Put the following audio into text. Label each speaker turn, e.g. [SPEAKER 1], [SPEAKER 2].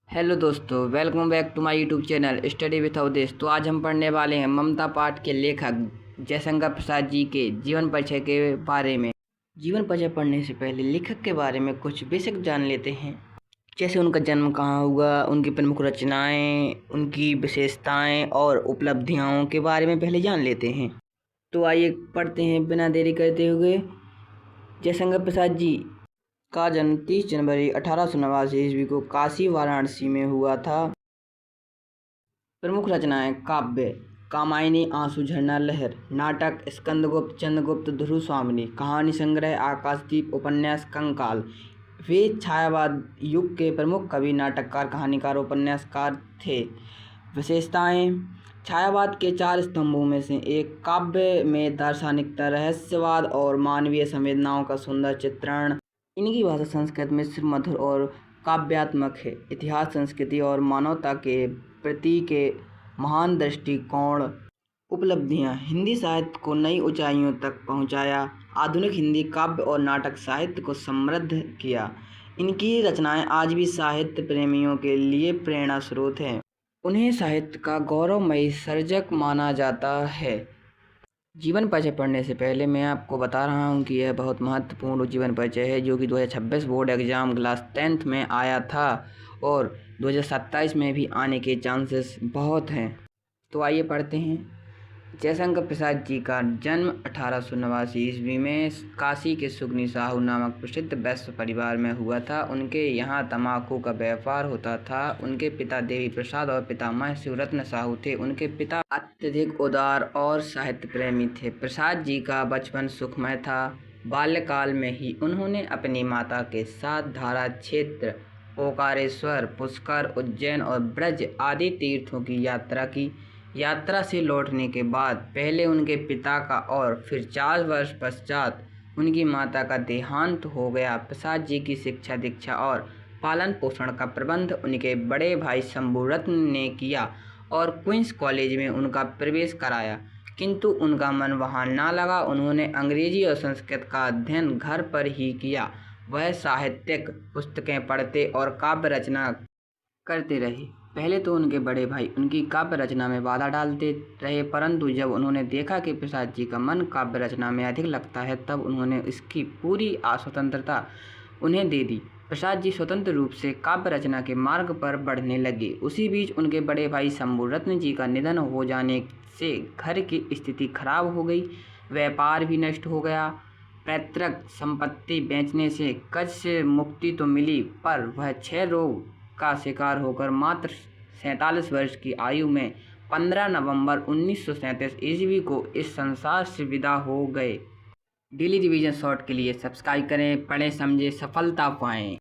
[SPEAKER 1] Hello दोस्तों, welcome back to my YouTube channel study with Awadhesh. तो आज हम पढ़ने वाले हैं ममता पाठ के लेखक जयशंकर प्रसाद जी के जीवन परिचय के बारे में। जीवन परिचय पढ़ने से पहले लेखक के बारे में कुछ बेसिक जान लेते हैं, जैसे उनका जन्म कहाँ हुआ, उनकी प्रमुख रचनाएं, उनकी विशेषताएं और उपलब्धियों के बारे में पहले जान लेते हैं। तो आइए पढ़ते हैं बिना देरी करते हुए। जयशंकर प्रसाद जी का जन्म 30 जनवरी 1889 ईस्वी को काशी वाराणसी में हुआ था। प्रमुख रचनाएं: काव्य कामायनी, आंसू झरना लहर, नाटक स्कंदगुप्त, चंद्रगुप्त, ध्रुव स्वामिनी, कहानी संग्रह आकाशदीप, उपन्यास कंकाल। वे छायावाद युग के प्रमुख कवि, नाटककार, कहानीकार, उपन्यासकार थे। विशेषताएं: छायावाद के 4 स्तंभों में से एक। काव्य में दार्शनिकता, रहस्यवाद और मानवीय संवेदनाओं का सुंदर चित्रण। इनकी भाषा संस्कृत मिश्र मधुर और काव्यात्मक है। इतिहास, संस्कृति और मानवता के प्रति के महान दृष्टिकोण। उपलब्धियां: हिंदी साहित्य को नई ऊंचाइयों तक पहुंचाया, आधुनिक हिंदी काव्य और नाटक साहित्य को समृद्ध किया। इनकी रचनाएं आज भी साहित्य प्रेमियों के लिए प्रेरणा स्रोत हैं। उन्हें साहित्य का गौरवमयी सर्जक माना जाता है। जीवन परिचय पढ़ने से पहले मैं आपको बता रहा हूं कि यह बहुत महत्वपूर्ण जीवन परिचय है, जो कि 2026 बोर्ड एग्ज़ाम क्लास 10th में आया था और 2027 में भी आने के चांसेस बहुत हैं। तो आइए पढ़ते हैं। जयशंकर प्रसाद जी का जन्म 1889 ईस्वी में काशी के सुगनी साहू नामक प्रसिद्ध वैश्य परिवार में हुआ था। उनके यहाँ तम्बाकू का व्यापार होता था। उनके पिता देवी प्रसाद और पितामह शिवरत्न साहू थे। उनके पिता अत्यधिक उदार और साहित्य प्रेमी थे। प्रसाद जी का बचपन सुखमय था। बाल्यकाल में ही उन्होंने अपनी माता के साथ धारा क्षेत्र, ओंकारेश्वर, पुष्कर, उज्जैन और ब्रज आदि तीर्थों की यात्रा की। यात्रा से लौटने के बाद पहले उनके पिता का और फिर 4 वर्ष पश्चात उनकी माता का देहांत हो गया। प्रसाद जी की शिक्षा, दीक्षा और पालन पोषण का प्रबंध उनके बड़े भाई शंभुरत्न ने किया और क्वींस कॉलेज में उनका प्रवेश कराया, किंतु उनका मन वहां ना लगा। उन्होंने अंग्रेजी और संस्कृत का अध्ययन घर पर ही किया। वह साहित्यिक पुस्तकें पढ़ते और काव्य रचना करते रहे। पहले तो उनके बड़े भाई उनकी काव्य रचना में बाधा डालते रहे, परंतु जब उन्होंने देखा कि प्रसाद जी का मन काव्य रचना में अधिक लगता है, तब उन्होंने इसकी पूरी स्वतंत्रता उन्हें दे दी। प्रसाद जी स्वतंत्र रूप से काव्य रचना के मार्ग पर बढ़ने लगे। उसी बीच उनके बड़े भाई शंभुरत्न जी का निधन हो जाने से घर की स्थिति खराब हो गई, व्यापार भी नष्ट हो गया। पैतृक संपत्ति बेचने से कर्ज से मुक्ति तो मिली, पर वह 6 रोग का शिकार होकर मात्र 47 वर्ष की आयु में 15 नवंबर 1937 ईस्वी को इस संसार से विदा हो गए। डेली रिवीजन शॉर्ट के लिए सब्सक्राइब करें, पढ़ें, समझें, सफलता पाएं।